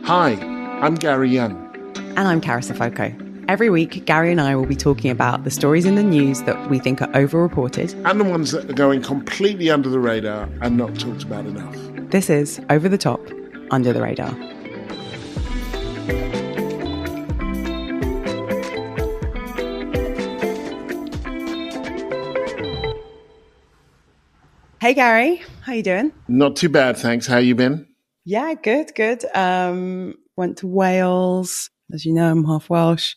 Hi, I'm Gary Young. And I'm Carys. Every week, Gary and I will be talking about the stories in the news that we think are overreported. And the ones that are going completely under the radar and not talked about enough. This is Over the Top, Under the Radar. Hey, Gary. How you doing? Not too bad, thanks. How you been? Yeah, good. Went to Wales. As you know, I'm half Welsh.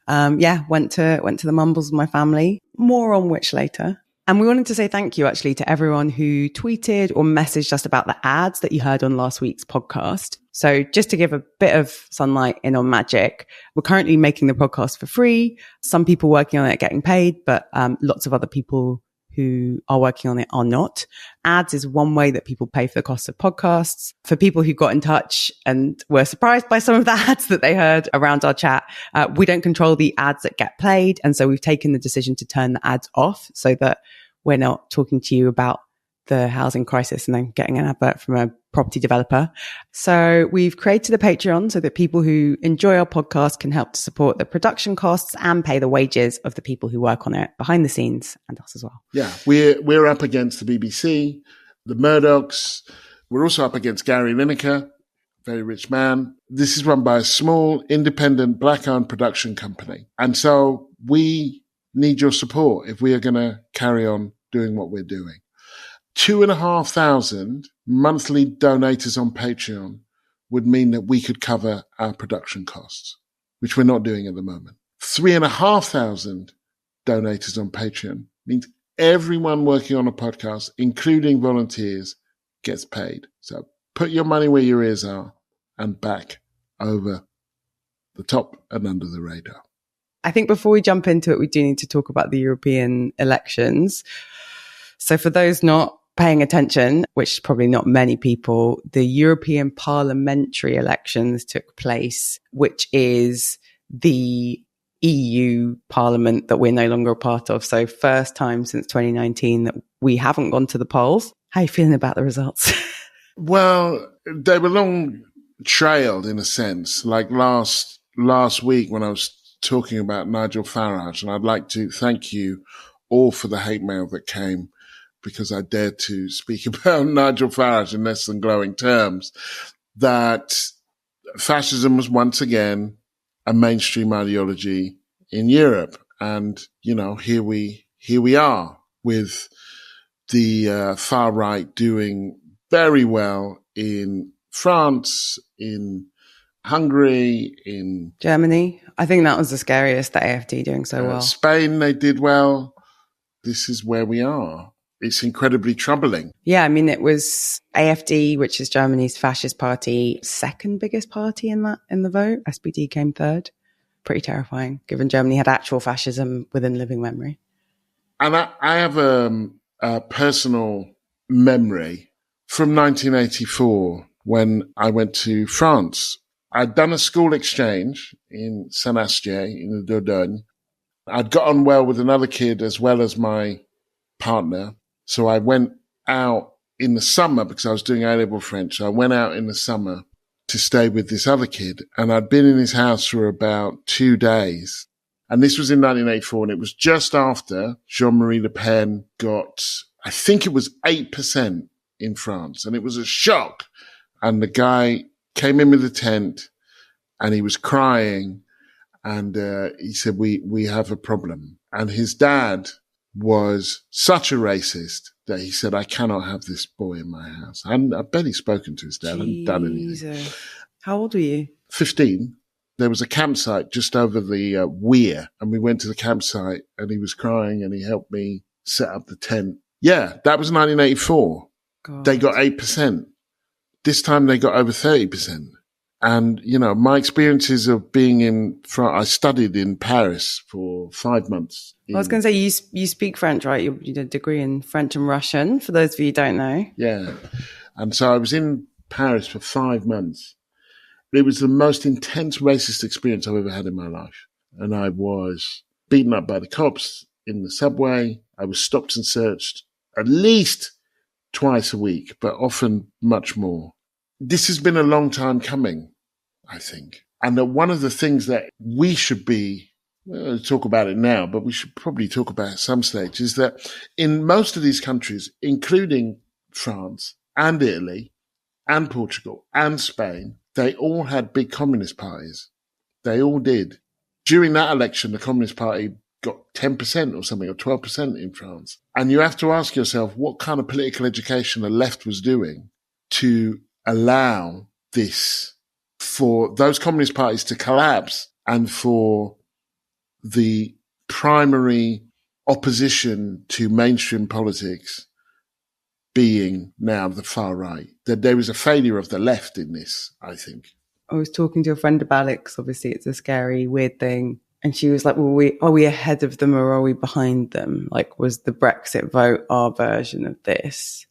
Went to the Mumbles with my family. More on which later. And we wanted to say thank you actually to everyone who tweeted or messaged us about the ads that you heard on last week's podcast. So just to give a bit of sunlight in on magic, we're currently making the podcast for free. Some people working on it are getting paid, but lots of other people who are working on it are not. Ads is one way that people pay for the cost of podcasts. For people who got in touch and were surprised by some of the ads that they heard around our chat, we don't control the ads that get played. And so we've taken the decision to turn the ads off so that we're not talking to you about the housing crisis and then getting an advert from a property developer. So we've created a Patreon so that people who enjoy our podcast can help to support the production costs and pay the wages of the people who work on it behind the scenes and us as well. Yeah, we're up against the BBC, the Murdochs. We're also up against Gary Lineker, very rich man. This is run by a small, independent, black-owned production company. And so we need your support if we are going to carry on doing what we're doing. 2,500 monthly donators on Patreon would mean that we could cover our production costs, which we're not doing at the moment. 3,500 donators on Patreon means everyone working on a podcast, including volunteers, gets paid. So put your money where your ears are and back Over the Top and Under the Radar. I think before we jump into it, we do need to talk about the European elections. So for those not paying attention, which is probably not many people, the European parliamentary elections took place, which is the EU parliament that we're no longer a part of. So first time since 2019 that we haven't gone to the polls. How are you feeling about the results? Well, they were long trailed in a sense, like last week when I was talking about Nigel Farage, and I'd like to thank you all for the hate mail that came because I dared to speak about Nigel Farage in less than glowing terms, that fascism was once again a mainstream ideology in Europe. And, you know, here we are with the far right doing very well in France, in Hungary, in Germany. I think that was the scariest, the AfD doing so well. Spain, they did well. This is where we are. It's incredibly troubling. Yeah, I mean, it was AfD, which is Germany's fascist party, second biggest party in the vote. SPD came third. Pretty terrifying, given Germany had actual fascism within living memory. And I have a personal memory from 1984 when I went to France. I'd done a school exchange in Saint-Astier in the Dordogne. I'd got on well with another kid as well as my partner. So I went out in the summer because I was doing A-level French. So I went out in the summer to stay with this other kid, and I'd been in his house for about 2 days. And this was in 1984, and it was just after Jean-Marie Le Pen got, I think it was 8% in France, and it was a shock. And the guy came in with a tent, and he was crying, and he said, we have a problem. And his dad was such a racist that he said, I cannot have this boy in my house. And I bet he's spoken to his dad and done anything. How old were you? 15. There was a campsite just over the weir, and we went to the campsite, and he was crying, and he helped me set up the tent. Yeah, that was 1984. God. They got 8%. This time they got over 30%. And, you know, my experiences of being in France, I studied in Paris for 5 months. I was going to say, you speak French, right? You did a degree in French and Russian, for those of you who don't know. Yeah. And so I was in Paris for 5 months. It was the most intense racist experience I've ever had in my life. And I was beaten up by the cops in the subway. I was stopped and searched at least twice a week, but often much more. this has been a long time coming, I think. And that one of the things that we should be, talk about it now, but we should probably talk about at some stage, is that in most of these countries, including France and Italy and Portugal and Spain, they all had big communist parties. They all did. During that election, the Communist Party got 10% or something, or 12% in France. And you have to ask yourself what kind of political education the left was doing to allow this, for those communist parties to collapse and for the primary opposition to mainstream politics being now the far right. That there was a failure of the left in this, I think. I was talking to a friend about it because obviously it's a scary, weird thing. And she was like, well, are we ahead of them or are we behind them? Like, was the Brexit vote our version of this?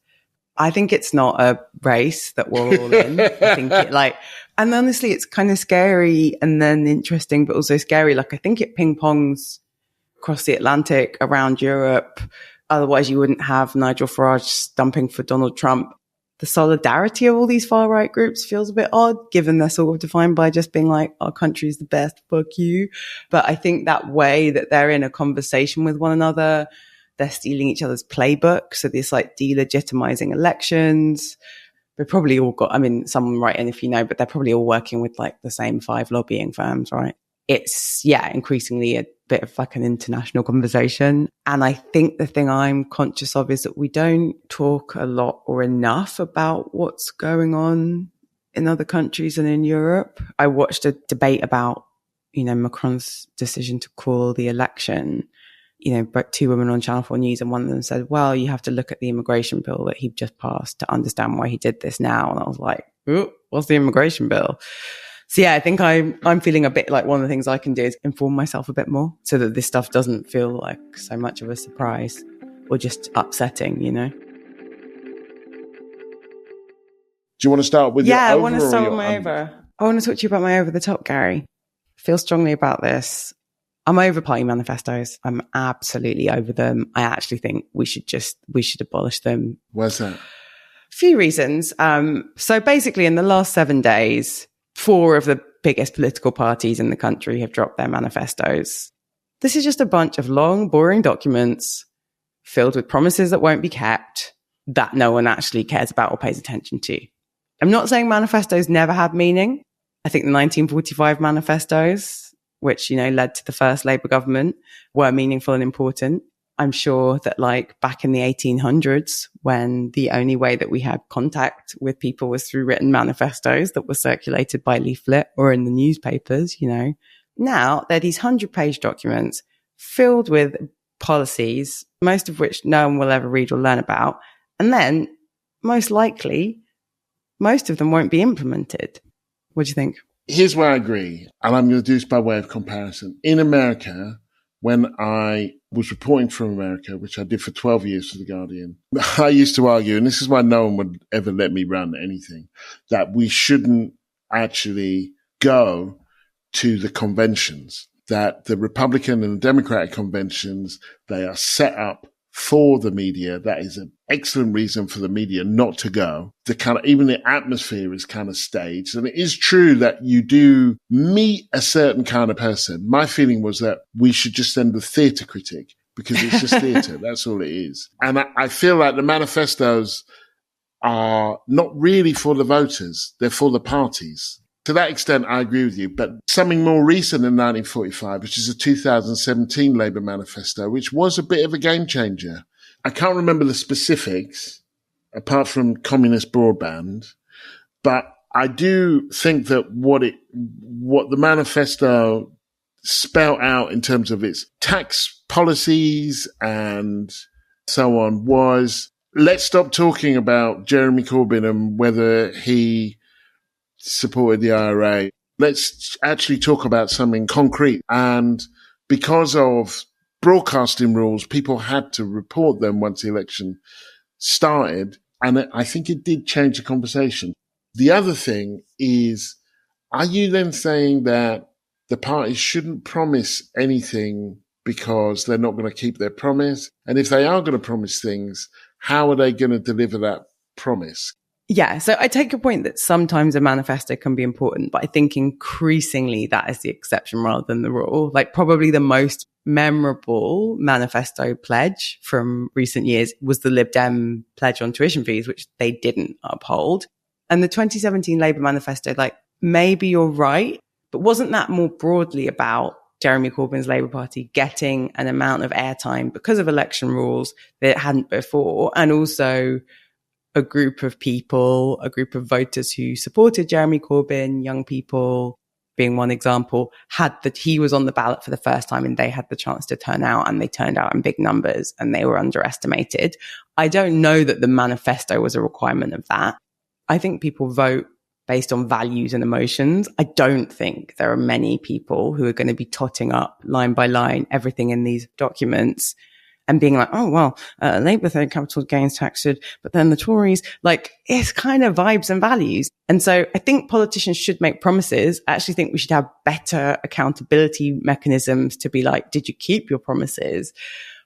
I think it's not a race that we're all in. I think and honestly, it's kind of scary and then interesting, but also scary. Like, I think it ping pongs across the Atlantic around Europe. Otherwise, you wouldn't have Nigel Farage stumping for Donald Trump. The solidarity of all these far right groups feels a bit odd, given they're sort of defined by just being like, our country's the best, fuck you. But I think that way that they're in a conversation with one another, they're stealing each other's playbook. So this like delegitimizing elections. They've probably all got, someone write in if you know, but they're probably all working with like the same 5 lobbying firms, right? It's, increasingly a bit of like an international conversation. And I think the thing I'm conscious of is that we don't talk a lot or enough about what's going on in other countries and in Europe. I watched a debate about, Macron's decision to call the election, but 2 women on Channel 4 News, and one of them said, well, you have to look at the immigration bill that he just passed to understand why he did this now. And I was like, ooh, what's the immigration bill? So I think I'm feeling a bit like one of the things I can do is inform myself a bit more so that this stuff doesn't feel like so much of a surprise or just upsetting, Do you want to start with your over? Yeah, I want to start with my over. I want to talk to you about my over the top, Gary. I feel strongly about this. I'm over party manifestos. I'm absolutely over them. I actually think we should abolish them. Why's that? A few reasons. So basically in the last 7 days, 4 of the biggest political parties in the country have dropped their manifestos. This is just a bunch of long, boring documents filled with promises that won't be kept, that no one actually cares about or pays attention to. I'm not saying manifestos never had meaning. I think the 1945 manifestos, which, led to the first Labour government, were meaningful and important. I'm sure that back in the 1800s, when the only way that we had contact with people was through written manifestos that were circulated by leaflet or in the newspapers, Now they're these 100-page documents filled with policies, most of which no one will ever read or learn about. And then, most likely, most of them won't be implemented. What do you think? Here's where I agree, and I'm going to do this by way of comparison. In America, when I was reporting from America, which I did for 12 years for The Guardian, I used to argue, and this is why no one would ever let me run anything, that we shouldn't actually go to the conventions, that the Republican and the Democratic conventions, they are set up for the media. That is an excellent reason for the media not to go. Even the atmosphere is kind of staged. And it is true that you do meet a certain kind of person. My feeling was that we should just send the theatre critic because it's just theatre. That's all it is. And I feel like the manifestos are not really for the voters. They're for the parties. To that extent, I agree with you. But something more recent than 1945, which is a 2017 Labour manifesto, which was a bit of a game changer. I can't remember the specifics, apart from communist broadband, but I do think that what the manifesto spelled out in terms of its tax policies and so on was, let's stop talking about Jeremy Corbyn and whether he supported the IRA. Let's actually talk about something concrete. And because of broadcasting rules, people had to report them once the election started. And I think it did change the conversation. The other thing is, are you then saying that the parties shouldn't promise anything because they're not going to keep their promise? And if they are going to promise things, how are they going to deliver that promise? Yeah. So I take your point that sometimes a manifesto can be important, but I think increasingly that is the exception rather than the rule. Like probably the most memorable manifesto pledge from recent years was the Lib Dem pledge on tuition fees, which they didn't uphold. And the 2017 Labour manifesto, like maybe you're right, but wasn't that more broadly about Jeremy Corbyn's Labour Party getting an amount of airtime because of election rules that it hadn't before, and also a group of people, a group of voters who supported Jeremy Corbyn, young people being one example, had that he was on the ballot for the first time and they had the chance to turn out, and they turned out in big numbers and they were underestimated. I don't know that the manifesto was a requirement of that. I think people vote based on values and emotions. I don't think there are many people who are going to be totting up line by line everything in these documents and being like, oh, well, Labour think capital gains tax should, but then the Tories, like, it's kind of vibes and values. And so I think politicians should make promises. I actually think we should have better accountability mechanisms to be like, did you keep your promises?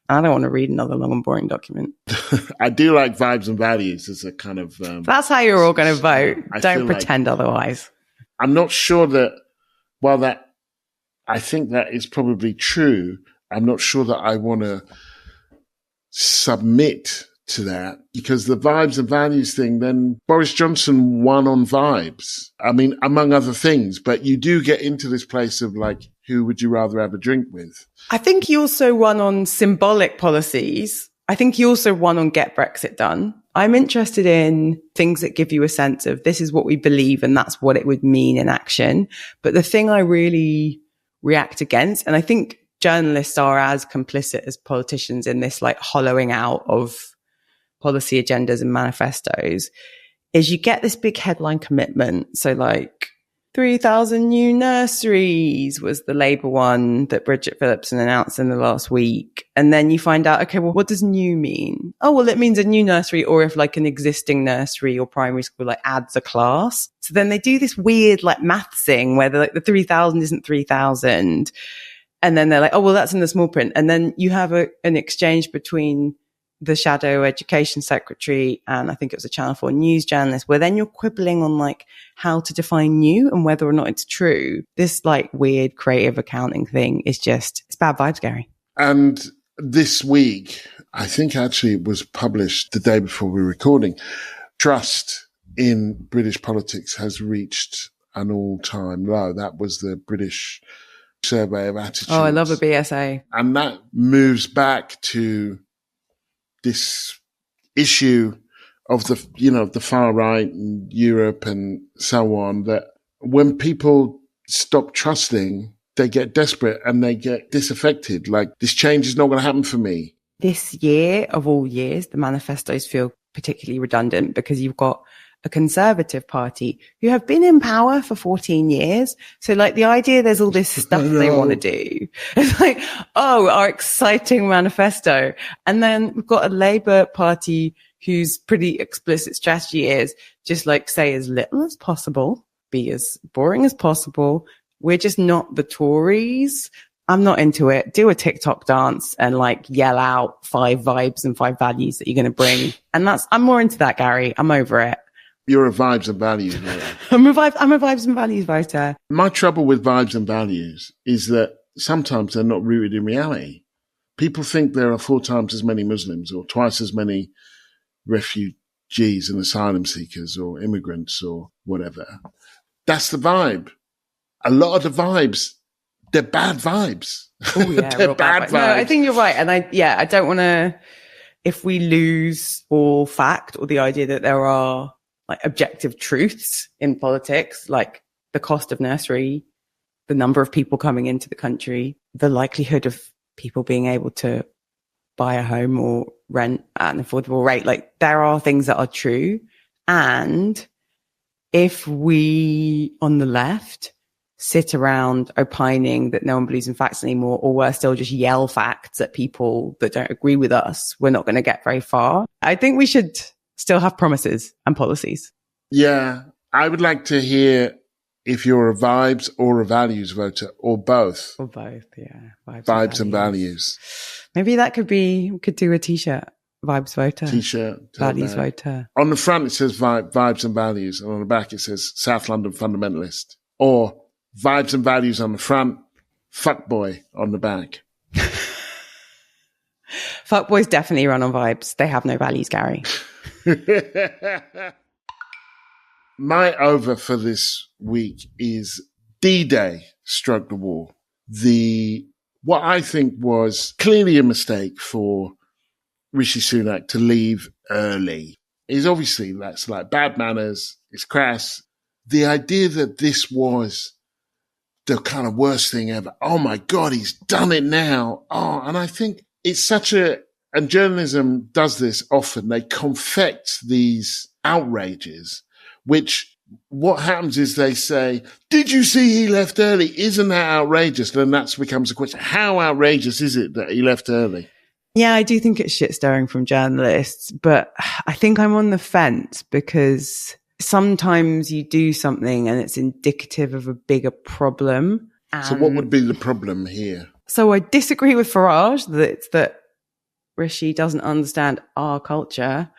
I don't want to read another long and boring document. I do like vibes and values as a kind of... That's how you're all going to vote. Don't pretend otherwise. I'm not sure that, I think that is probably true. I'm not sure that I want to submit to that, because the vibes and values thing, then Boris Johnson won on vibes. I mean, among other things, but you do get into this place of like, who would you rather have a drink with? I think he also won on symbolic policies. I think he also won on get Brexit done. I'm interested in things that give you a sense of this is what we believe and that's what it would mean in action. But the thing I really react against, and I think journalists are as complicit as politicians in this like hollowing out of policy agendas and manifestos, is you get this big headline commitment. So like 3,000 new nurseries was the Labour one that Bridget Phillipson announced in the last week. And then you find out, okay, well, what does new mean? Oh, well, it means a new nursery, or if like an existing nursery or primary school like adds a class. So then they do this weird like math thing where like the 3,000 isn't 3,000. And then they're like, oh, well, that's in the small print. And then you have an exchange between the shadow education secretary and I think it was a Channel 4 news journalist, where then you're quibbling on like how to define new and whether or not it's true. This like weird creative accounting thing is just, it's bad vibes, Gary. And this week, I think actually it was published the day before we were recording, trust in British politics has reached an all-time low. That was the British survey of attitudes. Oh, I love a BSA. And that moves back to this issue of the, the far right in Europe and so on, that when people stop trusting, they get desperate and they get disaffected. Like, this change is not going to happen for me. This year of all years, the manifestos feel particularly redundant because you've got a Conservative Party who have been in power for 14 years. So like the idea there's all this stuff they want to do. It's like, oh, our exciting manifesto. And then we've got a Labour Party whose pretty explicit strategy is just like say as little as possible, be as boring as possible. We're just not the Tories. I'm not into it. Do a TikTok dance and like yell out 5 vibes and 5 values that you're going to bring. And I'm more into that, Gary. I'm over it. You're a vibes and values voter. I'm a vibes and values voter. My trouble with vibes and values is that sometimes they're not rooted in reality. People think there are 4 times as many Muslims or twice as many refugees and asylum seekers or immigrants or whatever. That's the vibe. A lot of the vibes, they're bad vibes. Oh yeah, they're bad vibes. No, I think you're right. And I don't want to, if we lose all fact or the idea that there are like objective truths in politics, like the cost of nursery, the number of people coming into the country, the likelihood of people being able to buy a home or rent at an affordable rate. Like there are things that are true. And if we on the left sit around opining that no one believes in facts anymore, or worse still, just yell facts at people that don't agree with us, we're not going to get very far. I think we should still have promises and policies. Yeah, I would like to hear if you're a vibes or a values voter, or both. Or both, yeah. Vibes and values. Maybe that could be, we could do a t-shirt. Vibes voter. T-shirt. Values voter. On the front, it says vibes and values. And on the back, it says South London fundamentalist. Or vibes and values on the front, fuckboy on the back. Fuckboys definitely run on vibes. They have no values, Gary. My over for this week is D-Day struck the war. What I think was clearly a mistake for Rishi Sunak to leave early is obviously that's like bad manners. It's crass. The idea that this was the kind of worst thing ever. Oh my God, he's done it now. Oh, and I think it's and journalism does this often. They confect these outrages, which what happens is they say, did you see he left early? Isn't that outrageous? Then that becomes a question. How outrageous is it that he left early? Yeah, I do think it's shit stirring from journalists, but I think I'm on the fence because sometimes you do something and it's indicative of a bigger problem. So what would be the problem here? So I disagree with Farage that Rishi doesn't understand our culture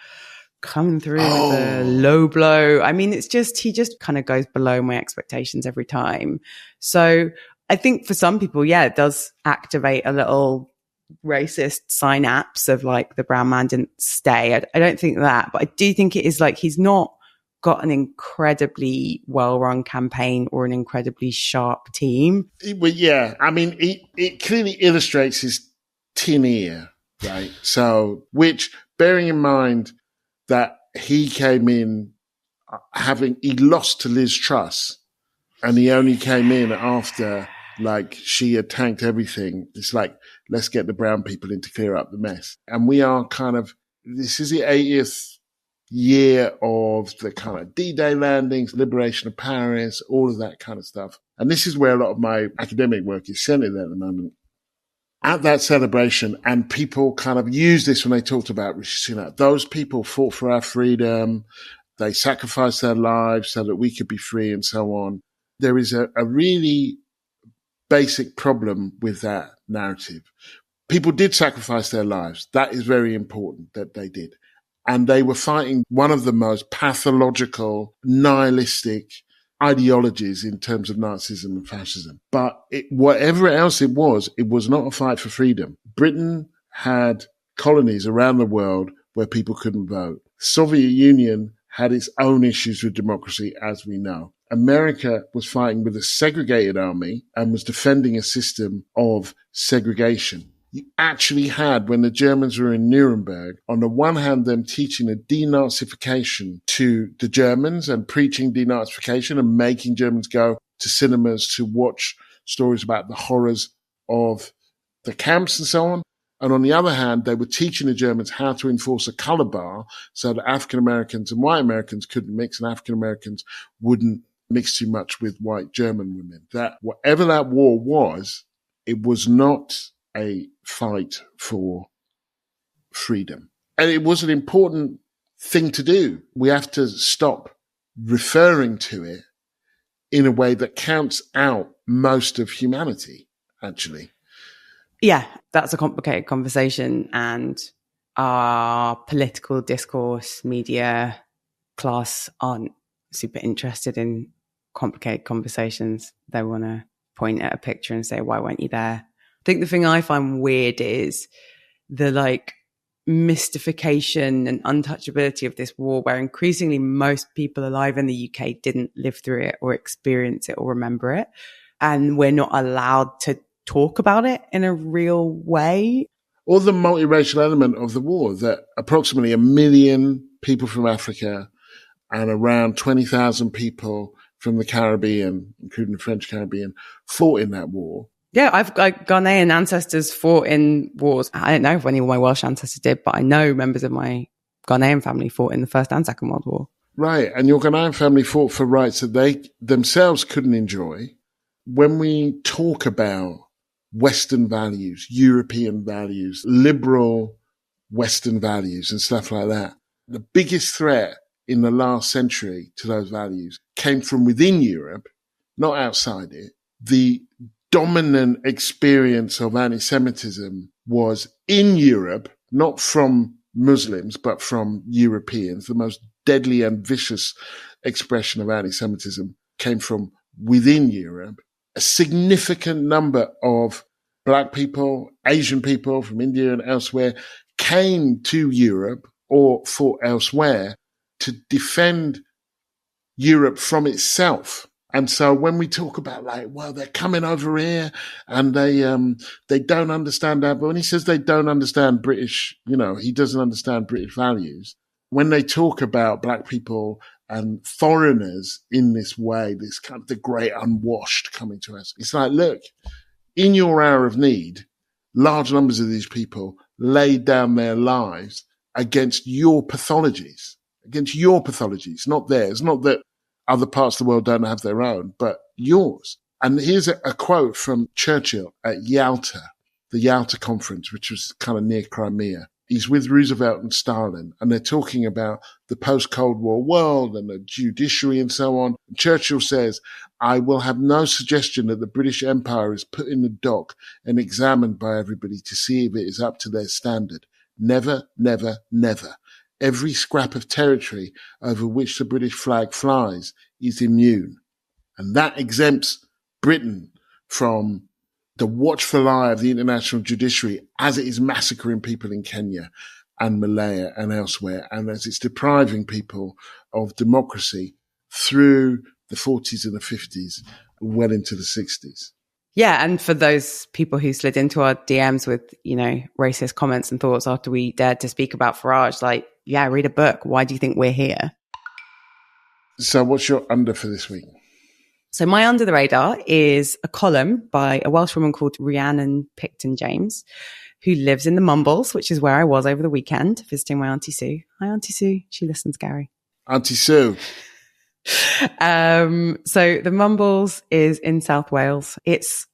coming through with a low blow. I mean, he just kind of goes below my expectations every time. So I think for some people, yeah, it does activate a little racist synapse of like the brown man didn't stay. I don't think that, but I do think it is like he's not got an incredibly well-run campaign or an incredibly sharp team. Well, yeah, I mean, it clearly illustrates his tin ear, right? So, which, bearing in mind that he came in he lost to Liz Truss and he only came in after like she had tanked everything. It's like, let's get the brown people in to clear up the mess. And we are this is the 80th year of the kind of D-Day landings, liberation of Paris, all of that kind of stuff. And this is where a lot of my academic work is centered at the moment. At that celebration, and people kind of use this when they talked about Rishi Sunak, those people fought for our freedom. They sacrificed their lives so that we could be free and so on. There is a really basic problem with that narrative. People did sacrifice their lives. That is very important that they did. And they were fighting one of the most pathological, nihilistic ideologies in terms of Nazism and fascism. But whatever else it was not a fight for freedom. Britain had colonies around the world where people couldn't vote. The Soviet Union had its own issues with democracy, as we know. America was fighting with a segregated army and was defending a system of segregation. You actually had, when the Germans were in Nuremberg, on the one hand, them teaching a denazification to the Germans and preaching denazification and making Germans go to cinemas to watch stories about the horrors of the camps and so on. And on the other hand, they were teaching the Germans how to enforce a color bar so that African Americans and white Americans couldn't mix and African Americans wouldn't mix too much with white German women. That whatever that war was, it was not a fight for freedom. And it was an important thing to do. We have to stop referring to it in a way that counts out most of humanity, actually. Yeah, that's a complicated conversation. And our political discourse, media, class aren't super interested in complicated conversations. They want to point at a picture and say, why weren't you there? I think the thing I find weird is the like mystification and untouchability of this war, where increasingly most people alive in the UK didn't live through it or experience it or remember it. And we're not allowed to talk about it in a real way. Or the multiracial element of the war, that approximately 1 million people from Africa and around 20,000 people from the Caribbean, including the French Caribbean, fought in that war. Yeah, I've got Ghanaian ancestors fought in wars. I don't know if any of my Welsh ancestors did, but I know members of my Ghanaian family fought in the First and Second World War. Right, and your Ghanaian family fought for rights that they themselves couldn't enjoy. When we talk about Western values, European values, liberal Western values and stuff like that, the biggest threat in the last century to those values came from within Europe, not outside it. The dominant experience of anti-Semitism was in Europe, not from Muslims, but from Europeans. The most deadly and vicious expression of anti-Semitism came from within Europe. A significant number of Black people, Asian people from India and elsewhere came to Europe or fought elsewhere to defend Europe from itself. And so when we talk about like, well, they're coming over here and they don't understand that. But when he says they don't understand British, he doesn't understand British values. When they talk about Black people and foreigners in this way, this kind of the great unwashed coming to us, it's like, look, in your hour of need, large numbers of these people laid down their lives against your pathologies, not theirs, not that other parts of the world don't have their own, but yours. And here's a quote from Churchill at Yalta, the Yalta conference, which was kind of near Crimea. He's with Roosevelt and Stalin, and they're talking about the post-Cold War world and the judiciary and so on. And Churchill says, I will have no suggestion that the British Empire is put in the dock and examined by everybody to see if it is up to their standard. Never, never, never. Every scrap of territory over which the British flag flies is immune. And that exempts Britain from the watchful eye of the international judiciary as it is massacring people in Kenya and Malaya and elsewhere, and as it's depriving people of democracy through the 40s and the 50s, well into the 60s. Yeah, and for those people who slid into our DMs with, racist comments and thoughts after we dared to speak about Farage, read a book. Why do you think we're here? So what's your under for this week? So my under the radar is a column by a Welsh woman called Rhiannon Picton-James, who lives in the Mumbles, which is where I was over the weekend, visiting my Auntie Sue. Hi, Auntie Sue. She listens, Gary. Auntie Sue. So the Mumbles is in South Wales. It's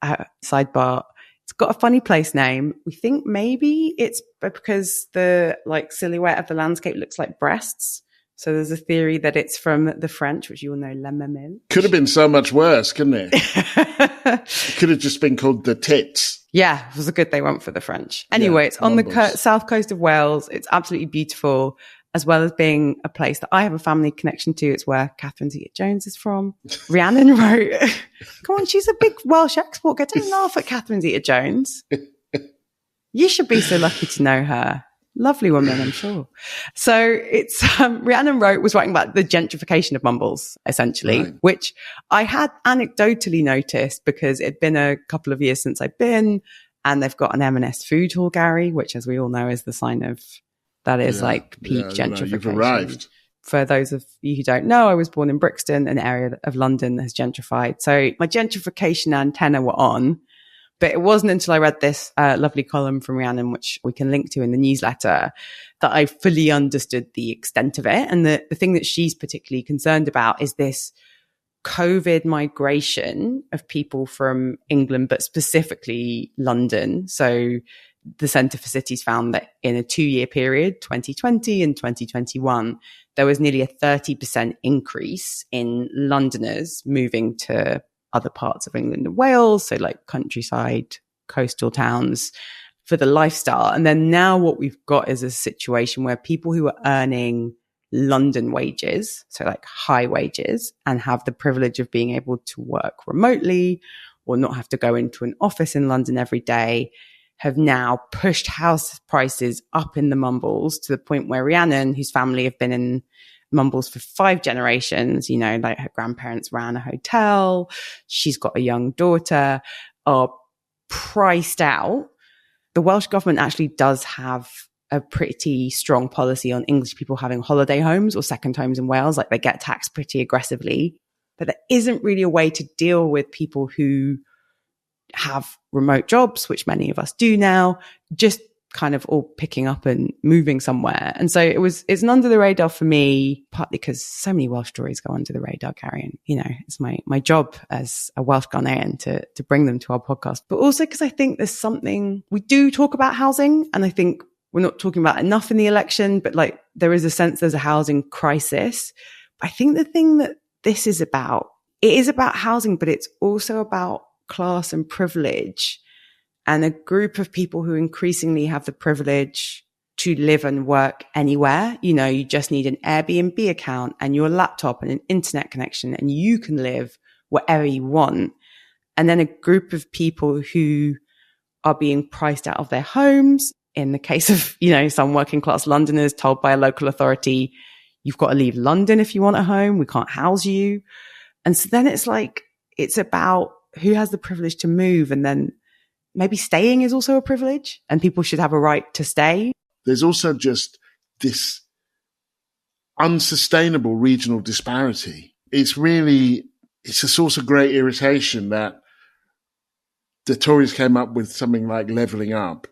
sidebar. It's got a funny place name. We think maybe it's because the silhouette of the landscape looks like breasts. So there's a theory that it's from the French, which you all know, le mamelle. Could have been so much worse, couldn't it? It could have just been called the tits. Yeah, it was a good they went for the French. Anyway, it's on the south coast of Wales. It's absolutely beautiful, as well as being a place that I have a family connection to. It's where Catherine Zeta-Jones is from. Rhiannon wrote, come on, she's a big Welsh export. Don't laugh at Catherine Zeta-Jones. You should be so lucky to know her. Lovely woman, I'm sure. So it's, Rhiannon was writing about the gentrification of Mumbles, essentially, right, which I had anecdotally noticed because it'd been a couple of years since I'd been, and they've got an M&S food hall, Gary, which as we all know is the sign of, that is peak gentrification. You've arrived. For those of you who don't know, I was born in Brixton, an area of London that has gentrified. So my gentrification antenna were on. But it wasn't until I read this lovely column from Rhiannon, which we can link to in the newsletter, that I fully understood the extent of it. And the thing that she's particularly concerned about is this COVID migration of people from England, but specifically London. So the Centre for Cities found that in a 2-year period, 2020 and 2021, there was nearly a 30% increase in Londoners moving to other parts of England and Wales, so like countryside, coastal towns for the lifestyle. And then now what we've got is a situation where people who are earning London wages, so like high wages, and have the privilege of being able to work remotely or not have to go into an office in London every day, have now pushed house prices up in the Mumbles to the point where Rhiannon, whose family have been in Mumbles for 5 generations, like her grandparents ran a hotel, she's got a young daughter, are priced out. The Welsh government actually does have a pretty strong policy on English people having holiday homes or second homes in Wales. Like they get taxed pretty aggressively, but there isn't really a way to deal with people who have remote jobs, which many of us do now, just kind of all picking up and moving somewhere. And so it's an under the radar for me, partly because so many Welsh stories go under the radar, Carrie. And, it's my job as a Welsh Ghanaian to bring them to our podcast, but also because I think there's something, we do talk about housing, and I think we're not talking about enough in the election, but there is a sense there's a housing crisis. But I think the thing that this is about, it is about housing, but it's also about class and privilege, and a group of people who increasingly have the privilege to live and work anywhere. You know, you just need an Airbnb account and your laptop and an internet connection, and you can live wherever you want. And then a group of people who are being priced out of their homes. In the case of, you know, some working class Londoners told by a local authority, you've got to leave London if you want a home. We can't house you. And so then it's like, it's about who has the privilege to move. And then maybe staying is also a privilege and people should have a right to stay. There's also just this unsustainable regional disparity. It's a source of great irritation that the Tories came up with something like levelling up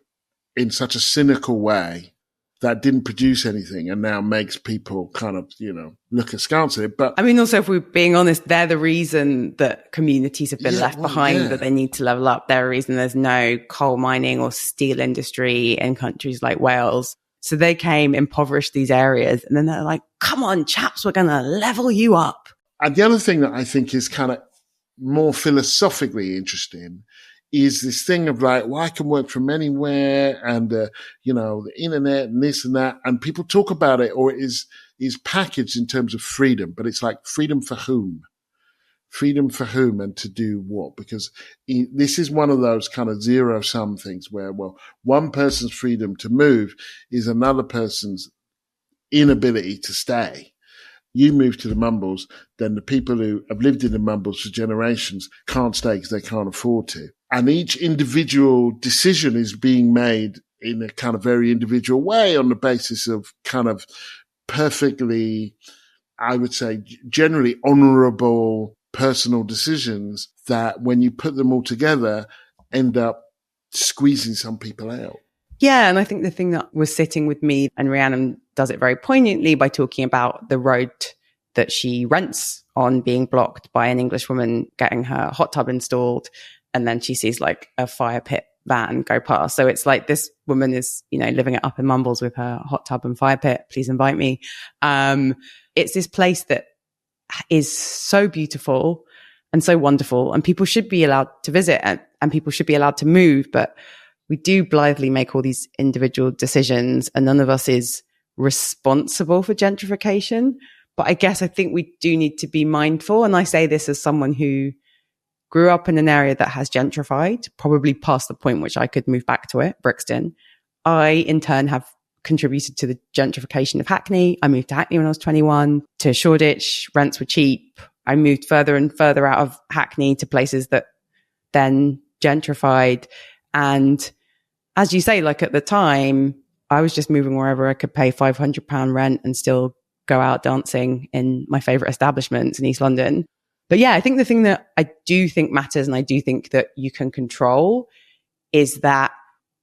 in such a cynical way that didn't produce anything and now makes people kind of, you know, look askance at it. But I mean, also, if we're being honest, they're the reason that communities have been left behind, that they need to level up. They're the reason there's no coal mining or steel industry in countries like Wales. So they came, impoverished these areas, and then they're like, come on, chaps, we're going to level you up. And the other thing that I think is kind of more philosophically interesting is this thing of like, well, I can work from anywhere and, you know, the internet and this and that. And people talk about it, or it is packaged in terms of freedom, but it's like freedom for whom? Freedom for whom and to do what? Because this is one of those kind of zero sum things where, well, one person's freedom to move is another person's inability to stay. You move to the Mumbles, then the people who have lived in the Mumbles for generations can't stay because they can't afford to. And each individual decision is being made in a kind of very individual way on the basis of kind of perfectly, I would say, generally honourable personal decisions that when you put them all together end up squeezing some people out. Yeah, and I think the thing that was sitting with me, and Rhiannon does it very poignantly by talking about the road that she rents on being blocked by an English woman getting her hot tub installed, and then she sees like a fire pit van go past. So it's like this woman is, you know, living it up in Mumbles with her hot tub and fire pit. Please invite me. It's this place that is so beautiful and so wonderful, and people should be allowed to visit and people should be allowed to move, but we do blithely make all these individual decisions and none of us is responsible for gentrification. But I guess I think we do need to be mindful. And I say this as someone who grew up in an area that has gentrified, probably past the point which I could move back to it, Brixton. I, in turn, have contributed to the gentrification of Hackney. I moved to Hackney when I was 21, to Shoreditch. Rents were cheap. I moved further and further out of Hackney to places that then gentrified. And as you say, like at the time, I was just moving wherever I could pay £500 rent and still go out dancing in my favorite establishments in East London. But yeah, I think the thing that I do think matters and I do think that you can control is that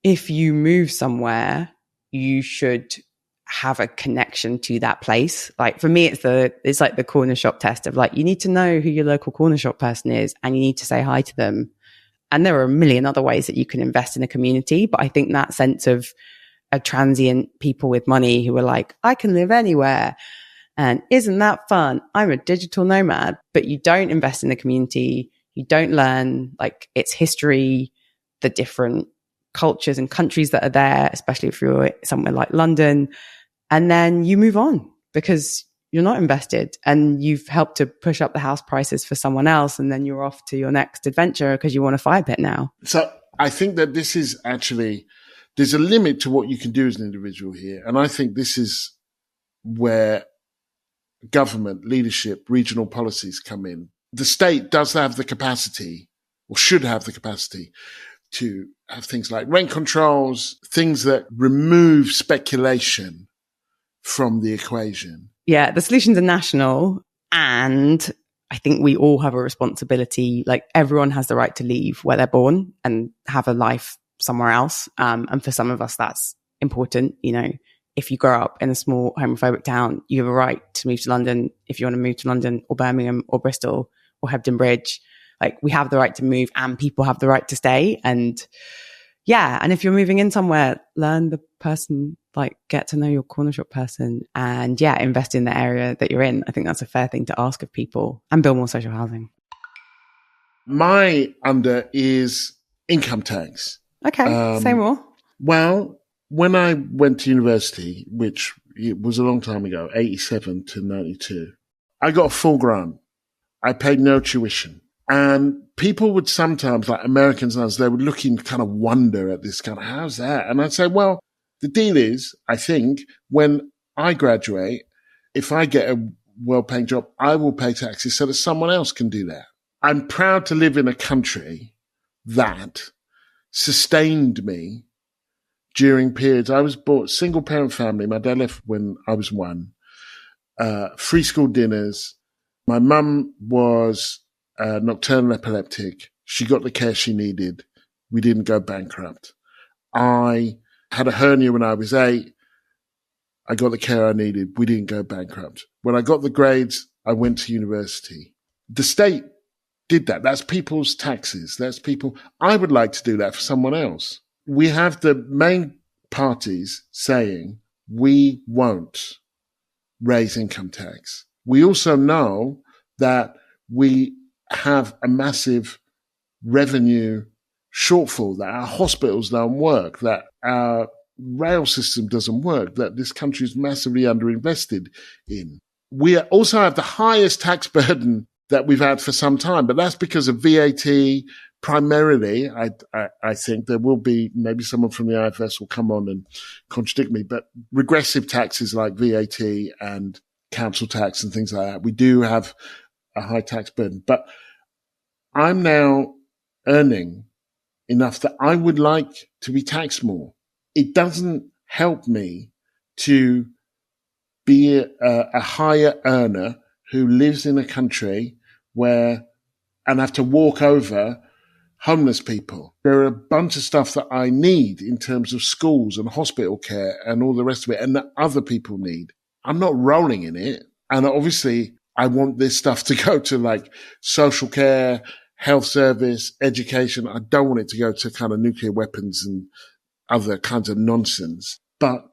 if you move somewhere, you should have a connection to that place. Like for me, it's like the corner shop test of like, you need to know who your local corner shop person is and you need to say hi to them. And there are a million other ways that you can invest in a community. But I think that sense of a transient people with money who are like, I can live anywhere. And isn't that fun? I'm a digital nomad, but you don't invest in the community. You don't learn like its history, the different cultures and countries that are there, especially if you're somewhere like London. And then you move on because you're not invested and you've helped to push up the house prices for someone else. And then you're off to your next adventure because you want a fire pit now. So I think that this is actually, there's a limit to what you can do as an individual here. And I think this is where government, leadership, regional policies come in. The state does have the capacity, or should have the capacity, to have things like rent controls, things that remove speculation from the equation. Yeah, the solutions are national, and I think we all have a responsibility. Like everyone has the right to leave where they're born and have a life somewhere else. And for some of us, that's important. You know, if you grow up in a small homophobic town, you have a right to move to London. If you want to move to London or Birmingham or Bristol or Hebden Bridge, like we have the right to move and people have the right to stay. And yeah, and if you're moving in somewhere, learn the person, like get to know your corner shop person and yeah, invest in the area that you're in. I think that's a fair thing to ask of people and build more social housing. My under is income tax. Okay, say more. Well, when I went to university, which it was a long time ago, 87 to 92, I got a full grant. I paid no tuition. And people would sometimes, like Americans and others, they would look in kind of wonder at this kind of, how's that? And I'd say, well, the deal is, I think, when I graduate, if I get a well-paying job, I will pay taxes so that someone else can do that. I'm proud to live in a country that sustained me during periods. I was born single-parent family. My dad left when I was 1. Free school dinners. My mum was nocturnal epileptic. She got the care she needed. We didn't go bankrupt. I had a hernia when I was 8. I got the care I needed. We didn't go bankrupt. When I got the grades, I went to university. The state did that. That's people's taxes. That's people. I would like to do that for someone else. We have the main parties saying we won't raise income tax. We also know that we have a massive revenue shortfall, that our hospitals don't work, that our rail system doesn't work, that this country is massively underinvested in. We also have the highest tax burden that we've had for some time, but that's because of VAT primarily. I think there will be, maybe someone from the IFS will come on and contradict me, but regressive taxes like VAT and council tax and things like that, we do have a high tax burden. But I'm now earning enough that I would like to be taxed more. It doesn't help me to be a higher earner who lives in a country where, and have to walk over homeless people. There are a bunch of stuff that I need in terms of schools and hospital care and all the rest of it, and that other people need. I'm not rolling in it. And obviously I want this stuff to go to like social care, health service, education. I don't want it to go to kind of nuclear weapons and other kinds of nonsense. But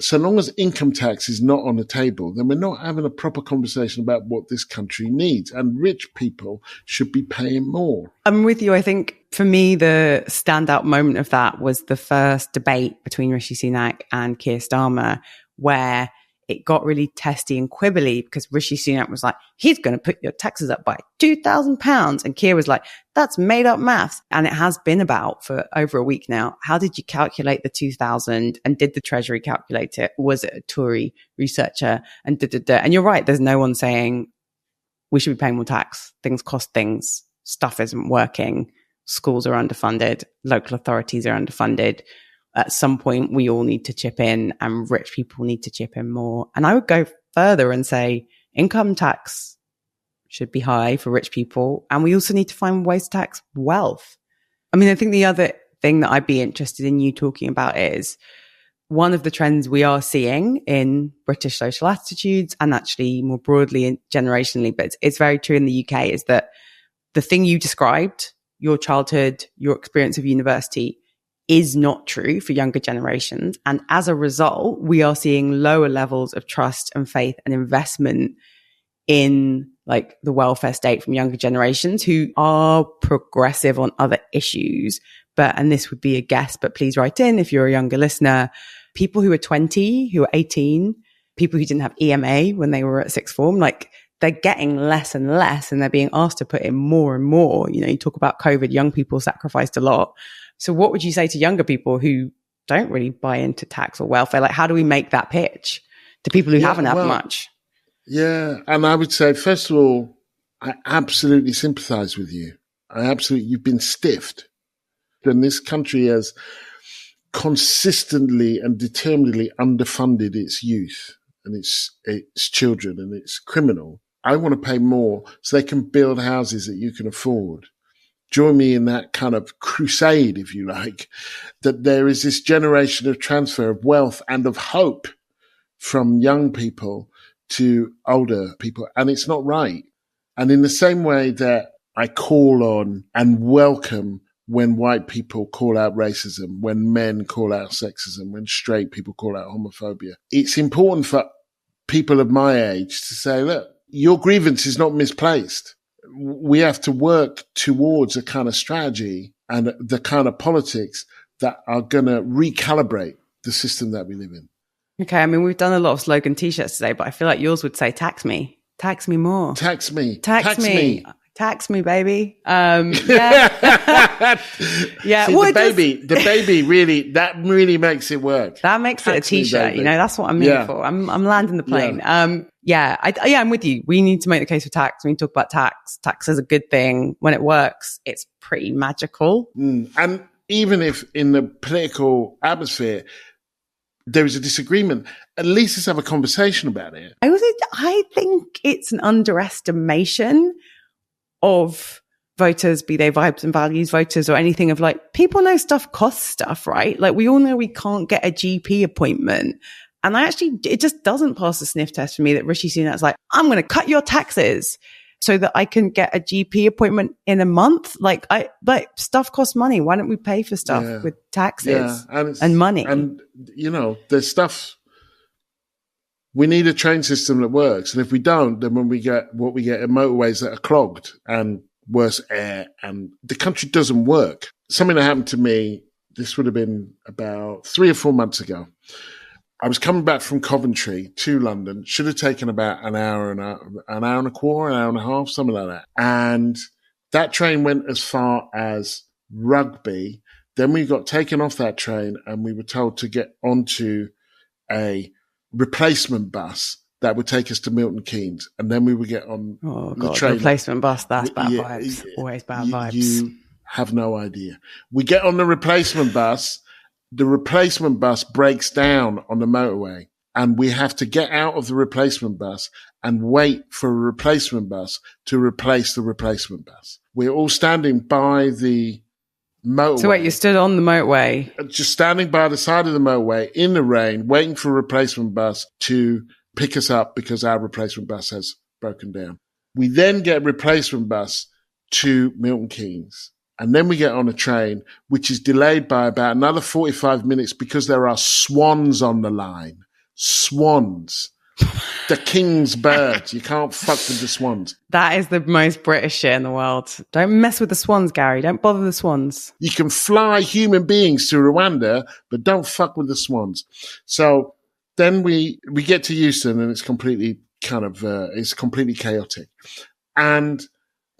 so long as income tax is not on the table, then we're not having a proper conversation about what this country needs. And rich people should be paying more. I'm with you. I think for me, the standout moment of that was the first debate between Rishi Sunak and Keir Starmer, where it got really testy and quibbly because Rishi Sunak was like, he's going to put your taxes up by £2,000. And Keir was like, that's made up maths. And it has been about for over a week now. How did you calculate the 2,000? And did the Treasury calculate it? Was it a Tory researcher? And And you're right. There's no one saying we should be paying more tax. Things cost things. Stuff isn't working. Schools are underfunded. Local authorities are underfunded. At some point, we all need to chip in and rich people need to chip in more. And I would go further and say income tax should be high for rich people. And we also need to find ways to tax wealth. I mean, I think the other thing that I'd be interested in you talking about is one of the trends we are seeing in British social attitudes and actually more broadly and generationally, but it's very true in the UK, is that the thing you described, your childhood, your experience of university, is not true for younger generations. And as a result, we are seeing lower levels of trust and faith and investment in like the welfare state from younger generations who are progressive on other issues. But, and this would be a guess, but please write in if you're a younger listener, people who are 20, who are 18, people who didn't have EMA when they were at sixth form, like they're getting less and less and they're being asked to put in more and more. You know, you talk about COVID, young people sacrificed a lot. So what would you say to younger people who don't really buy into tax or welfare? Like, how do we make that pitch to people who haven't had much? Yeah. And I would say, first of all, I absolutely sympathize with you. You've been stiffed. And this country has consistently and determinedly underfunded its youth and its children, and it's criminal. I want to pay more so they can build houses that you can afford. Join me in that kind of crusade, if you like, that there is this generation of transfer of wealth and of hope from young people to older people. And it's not right. And in the same way that I call on and welcome when white people call out racism, when men call out sexism, when straight people call out homophobia, it's important for people of my age to say, look, your grievance is not misplaced. We have to work towards a kind of strategy and the kind of politics that are going to recalibrate the system that we live in. Okay, I mean, we've done a lot of slogan T-shirts today, but I feel like yours would say, tax me more. Tax me. Tax me, baby. Yeah. Yeah. See, the baby really, that really makes it work. That makes it a T-shirt. You know, that's what I'm here for. I'm landing the plane. Yeah. I'm with you. We need to make the case for tax. We need to talk about tax. Tax is a good thing. When it works, it's pretty magical. And even if in the political atmosphere, there is a disagreement, at least let's have a conversation about it. I think it's an underestimation of voters, be they vibes and values voters or anything, of like, people know stuff costs stuff, right? Like, we all know we can't get a GP appointment. And it just doesn't pass the sniff test for me that Rishi Sunak's like, I'm going to cut your taxes so that I can get a GP appointment in a month. Like stuff costs money. Why don't we pay for stuff with taxes and money? And, you know, there's stuff. We need a train system that works. And if we don't, then when we get what we get are motorways that are clogged and worse air, and the country doesn't work. Something that happened to me, this would have been about 3 or 4 months ago. I was coming back from Coventry to London. Should have taken about an hour and a quarter, an hour and a half, something like that. And that train went as far as Rugby. Then we got taken off that train and we were told to get onto a replacement bus that would take us to Milton Keynes. And then we would get on the train. Replacement bus, that's bad vibes. Always bad vibes. You have no idea. We get on the replacement bus. The replacement bus breaks down on the motorway and we have to get out of the replacement bus and wait for a replacement bus to replace the replacement bus. We're all standing by the motorway. So wait, you stood on the motorway? Just standing by the side of the motorway in the rain, waiting for a replacement bus to pick us up because our replacement bus has broken down. We then get a replacement bus to Milton Keynes. And then we get on a train, which is delayed by about another 45 minutes because there are swans on the line. Swans. The king's bird. You can't fuck with the swans. That is the most British shit in the world. Don't mess with the swans, Gary. Don't bother the swans. You can fly human beings to Rwanda, but don't fuck with the swans. So then we get to Euston and it's completely chaotic. And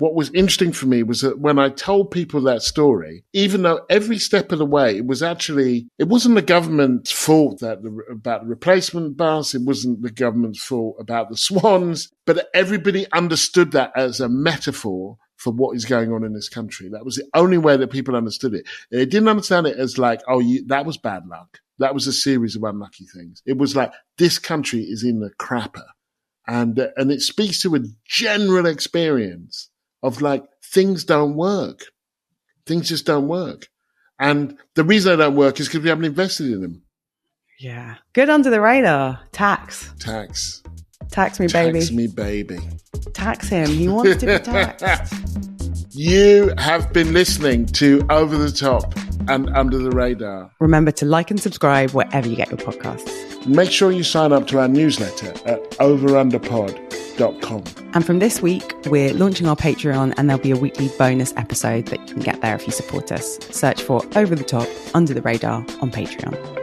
what was interesting for me was that when I told people that story, even though every step of the way, it wasn't the government's fault about the replacement bus. It wasn't the government's fault about the swans, but everybody understood that as a metaphor for what is going on in this country. That was the only way that people understood it. They didn't understand it as like, that was bad luck. That was a series of unlucky things. It was like, this country is in the crapper. And it speaks to a general experience of like, things don't work. Things just don't work. And the reason they don't work is because we haven't invested in them. Yeah. Good under the radar. Tax me, baby. Tax me, baby. Tax him. He wants to be taxed. You have been listening to Over the Top and Under the Radar. Remember to like and subscribe wherever you get your podcasts. Make sure you sign up to our newsletter at overunderpod.com. And from this week, we're launching our Patreon and there'll be a weekly bonus episode that you can get there if you support us. Search for Over the Top, Under the Radar on Patreon.